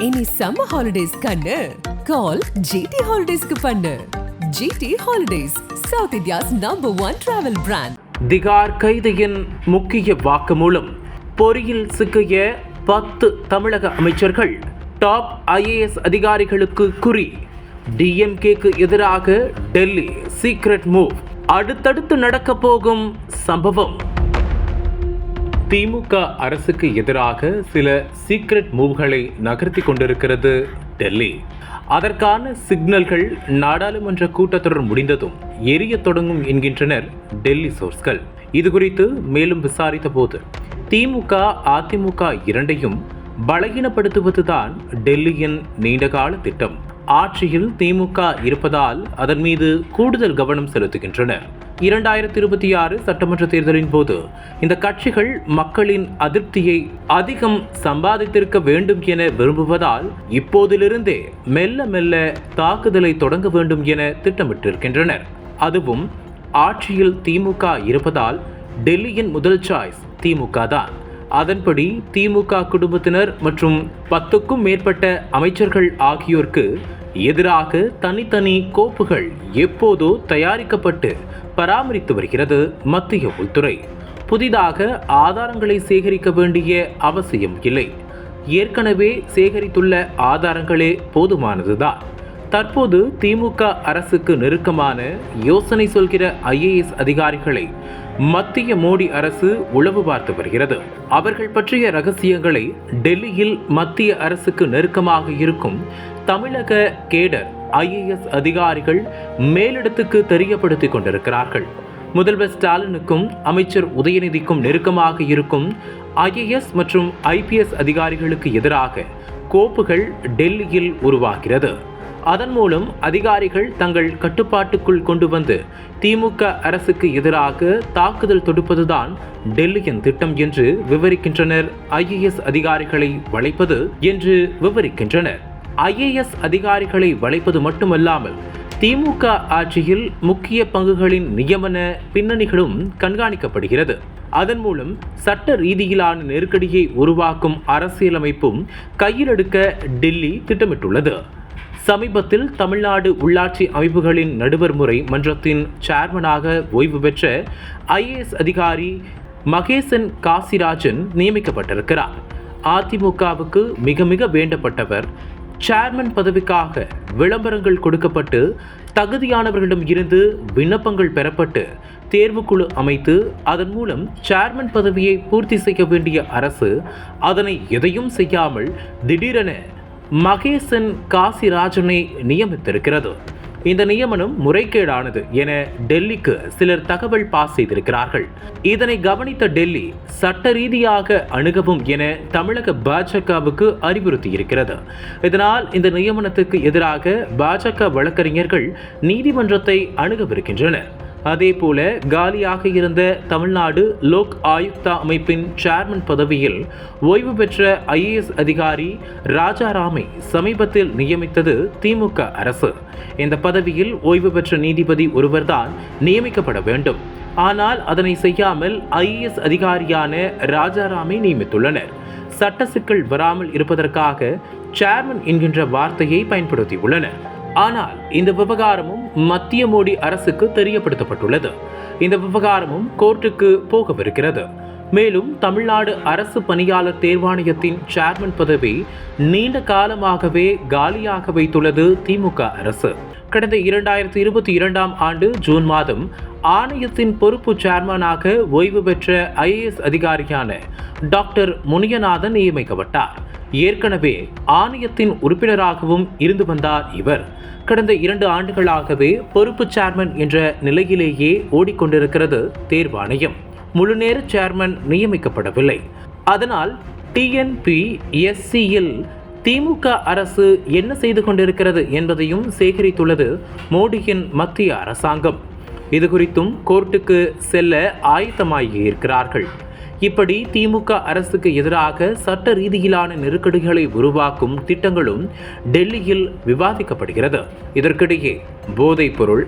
இனி summer holidays கண்ணு கால் GT ஹாலிடேஸ்க்கு பண்ணு. GT Holidays, South India's #1 travel brand. Tihar கைதியின் முக்கிய வாக்குமூலம். பொறியில் சிக்கிய 10 தமிழக அமைச்சர்கள், டாப் IAS அதிகாரிகளுக்கு குறி. DMKக்கு எதிராக டெல்லி சீக்ரெட் மூவ். அடுத்தடுத்து நடக்க போகும் சம்பவம். திமுக அரசுக்கு எதிராக சில சீக்ரெட் மூவ்களை நகர்த்தி கொண்டிருக்கிறது டெல்லி. அதற்கான சிக்னல்கள் நாடாளுமன்ற கூட்டத்தொடர் முடிந்ததும் எரிய தொடங்கும் என்கின்றனர் டெல்லி சோர்ஸ்கள். இது குறித்து மேலும் விசாரித்த போது திமுக அதிமுக இரண்டையும் பலகீனப்படுத்துவதுதான் டெல்லியின் நீண்டகால திட்டம். ஆட்சியில் திமுக இருப்பதால் அதன் மீது கூடுதல் கவனம் செலுத்துகின்றனர். 2026 சட்டமன்ற தேர்தலின் போது இந்த கட்சிகள் மக்களின் அதிருப்தியை அதிகம் சம்பாதித்திருக்க வேண்டும் என விரும்புவதால் இப்போதிலிருந்தே மெல்ல மெல்ல தாக்குதலை தொடங்க வேண்டும் என திட்டமிட்டிருக்கின்றனர். அதுவும் ஆட்சியில் திமுக இருப்பதால் டெல்லியின் முதல் சாய்ஸ் திமுக தான். அதன்படி திமுக குடும்பத்தினர் மற்றும் 10க்கும் மேற்பட்ட அமைச்சர்கள் ஆகியோருக்கு எதிராக தனித்தனி கோப்புகள் எப்போதோ தயாரிக்கப்பட்டு பராமரித்து வருகிறது மத்திய உள்துறை. புதிதாக ஆதாரங்களை சேகரிக்க வேண்டிய அவசியம் இல்லை. ஏற்கனவே சேகரித்துள்ள ஆதாரங்களே போதுமானதுதான். தற்போது திமுக அரசுக்கு நெருக்கமான யோசனை சொல்கிற IAS அதிகாரிகளை மத்திய மோடி அரசு உளவு பார்த்து வருகிறது. அவர்கள் பற்றிய ரகசியங்களை டெல்லியில் மத்திய அரசுக்கு நெருக்கமாக இருக்கும் தமிழக கேடர் IAS அதிகாரிகள் மேலிடத்துக்கு தெரியப்படுத்திக் கொண்டிருக்கிறார்கள். முதல்வர் ஸ்டாலினுக்கும் அமைச்சர் உதயநிதிக்கும் நெருக்கமாக இருக்கும் IAS மற்றும் IPS அதிகாரிகளுக்கு எதிராக கோப்புகள் டெல்லியில் உருவாகிறது. அதன் மூலம் அதிகாரிகள் தங்கள் கட்டுப்பாட்டுக்குள் கொண்டு வந்து திமுக அரசுக்கு எதிராக தாக்குதல் தொடுப்பதுதான் டெல்லியின் திட்டம் என்று விவரிக்கின்றனர். IAS அதிகாரிகளை வளைப்பது என்று விவரிக்கின்றனர். IAS அதிகாரிகளை வளைப்பது மட்டுமல்லாமல் திமுக ஆட்சியில் முக்கிய பங்குகளின் நியமன பின்னணிகளும் கண்காணிக்கப்படுகிறது. அதன் மூலம் சட்ட ரீதியிலான நெருக்கடியை உருவாக்கும் அரசியலமைப்பும் கையில் எடுக்க டெல்லி திட்டமிட்டுள்ளது. சமீபத்தில் தமிழ்நாடு உள்ளாட்சி அமைப்புகளின் நடுவர் முறை மன்றத்தின் சேர்மனாக ஓய்வு பெற்ற IAS அதிகாரி மகேசன் காசிராஜன் நியமிக்கப்பட்டிருக்கிறார். அதிமுகவுக்கு மிக மிக வேண்டப்பட்டவர். சேர்மன் பதவிக்காக விளம்பரங்கள் கொடுக்கப்பட்டு தகுதியானவர்களிடம் இருந்து விண்ணப்பங்கள் பெறப்பட்டு தேர்வுக்குழு அமைத்து அதன் மூலம் சேர்மன் பதவியை பூர்த்தி செய்ய வேண்டிய அரசு அதனை எதையும் செய்யாமல் திடீரென மகேசன் காசிராஜனை நியமித்திருக்கிறது. இந்த நியமனம் முறைகேடானது என டெல்லிக்கு சிலர் தகவல் பாஸ் செய்திருக்கிறார்கள். இதனை கவனித்த டெல்லி சட்ட ரீதியாக அணுகவும் என தமிழக பாஜகவுக்கு அறிவுறுத்தியிருக்கிறது. இதனால் இந்த நியமனத்துக்கு எதிராக பாஜக வழக்கறிஞர்கள் நீதிமன்றத்தை அணுகவிருக்கின்றனர். அதேபோல காலியாக இருந்த தமிழ்நாடு லோக் ஆயுக்தா அமைப்பின் சேர்மன் பதவியில் ஓய்வு பெற்ற IAS அதிகாரி ராஜாராமை சமீபத்தில் நியமித்தது திமுக அரசு. இந்த பதவியில் ஓய்வு பெற்ற நீதிபதி ஒருவர்தான் நியமிக்கப்பட வேண்டும். ஆனால் அதனை செய்யாமல் IAS அதிகாரியான ராஜாராமை நியமித்துள்ளனர். சட்ட சிக்கல் வராமல் இருப்பதற்காக சேர்மன் என்கின்ற வார்த்தையை பயன்படுத்தியுள்ளனர். ஆனால் இந்த விவகாரமும் மத்திய மோடி அரசுக்கு தெரியப்படுத்தப்பட்டுள்ளது. இந்த விவகாரமும் கோர்ட்டுக்கு போகவிருக்கிறது. மேலும் தமிழ்நாடு அரசு பணியாளர் தேர்வாணையத்தின் சேர்மன் பதவி நீண்ட காலமாகவே காலியாக வைத்துள்ளது திமுக அரசு. கடந்த 2022ஆம் ஆண்டு ஜூன் மாதம் ஆணையத்தின் பொறுப்பு சேர்மனாக ஓய்வு பெற்ற IAS அதிகாரியான டாக்டர் முனியநாதன் நியமிக்கப்பட்டார். ஏற்கனவே ஆணையத்தின் உறுப்பினராகவும் இருந்து வந்தார் இவர். கடந்த 2 ஆண்டுகளாகவே பொறுப்பு சேர்மன் என்ற நிலையிலேயே ஓடிக்கொண்டிருக்கிறது தேர்வாணையம். முழுநேர சேர்மன் நியமிக்கப்படவில்லை. அதனால் TNPSCயில் திமுக அரசு என்ன செய்து கொண்டிருக்கிறது என்பதையும் சேகரித்துள்ளது மோடியின் மத்திய அரசாங்கம். இது குறித்தும் கோர்ட்டுக்கு செல்ல ஆயத்தமாகியிருக்கிறார்கள். இப்படி திமுக அரசுக்கு எதிராக சட்ட ரீதியிலான நெருக்கடிகளை உருவாக்கும் திட்டங்களும் டெல்லியில் விவாதிக்கப்படுகிறது. இதற்கிடையே போதைப் பொருள்,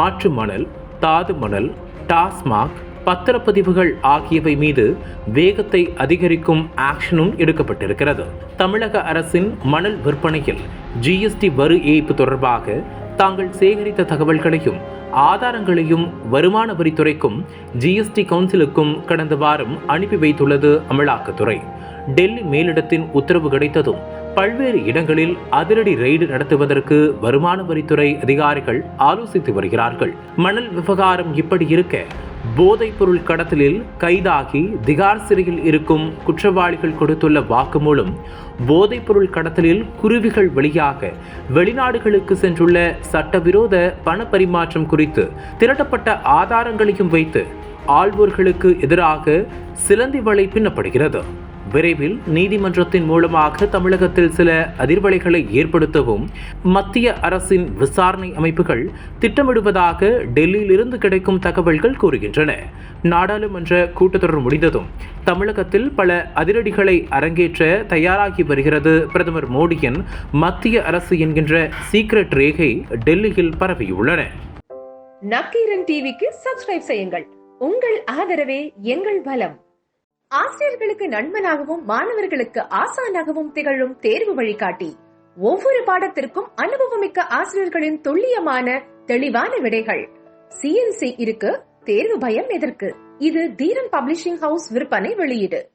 ஆற்று மணல், தாது மணல், டாஸ்மாக், பத்திரப்பதிவுகள் ஆகியவை மீது வேகத்தை அதிகரிக்கும் ஆக்ஷனும் எடுக்கப்பட்டிருக்கிறது. தமிழக அரசின் மணல் விற்பனையில் ஜிஎஸ்டி வரி ஏய்ப்பு தொடர்பாக தாங்கள் சேகரித்த தகவல்களையும் ஆதாரங்களையும் வருமான வரித்துறைக்கும் ஜிஎஸ்டி கவுன்சிலுக்கும் கடந்த வாரம் அனுப்பி வைத்துள்ளது அமலாக்கத்துறை. டெல்லி மேலிடத்தின் உத்தரவு கிடைத்ததும் பல்வேறு இடங்களில் அதிரடி ரெய்டு நடத்துவதற்கு வருமான வரித்துறை அதிகாரிகள் ஆலோசித்து வருகிறார்கள். மணல் விவகாரம் இப்படி இருக்க, போதைப் பொருள் கடத்தலில் கைதாகி திகார் சிறையில் இருக்கும் குற்றவாளிகள் கொடுத்துள்ள வாக்குமூலம் போதைப் பொருள் கடத்தலில் குருவிகள் வழியாக வெளிநாடுகளுக்கு சென்றுள்ள சட்டவிரோத பண பரிமாற்றம் குறித்து திரட்டப்பட்ட ஆதாரங்களையும் வைத்து ஆள்வோர்களுக்கு எதிராக சிலந்தி வலை பின்னப்படுகிறது. விரைவில் நீதிமன்றத்தின் மூலமாக தமிழகத்தில் சில அதிர்வலைகளை ஏற்படுத்தவும் மத்திய அரசின் விசாரணை அமைப்புகள் திட்டமிடுவதாக டெல்லியிலிருந்து கிடைக்கும் தகவல்கள் கூறுகின்றன. நாடாளுமன்ற கூட்டத்தொடர் முடிந்ததும் தமிழகத்தில் பல அதிரடிகளை அரங்கேற்ற தயாராகி வருகிறது பிரதமர் மோடியின் மத்திய அரசு என்கின்ற சீக்ரெட் ரேகை டெல்லியில் பரவியுள்ளன. நக்கீரன் டிவிக்கு சப்ஸ்கிரைப் செய்யுங்கள். உங்கள் ஆதரவே எங்கள் பலம். ஆசிரியர்களுக்கு நண்பனாகவும் மாணவர்களுக்கு ஆசானாகவும் திகழும் தேர்வு வழிகாட்டி. ஒவ்வொரு பாடத்திற்கும் அனுபவமிக்க ஆசிரியர்களின் துல்லியமான தெளிவான விடைகள். CNC இருக்கு, தேர்வு பயம் எதற்கு? இது தீரன் பப்ளிஷிங் ஹவுஸ் விற்பனை வெளியீடு.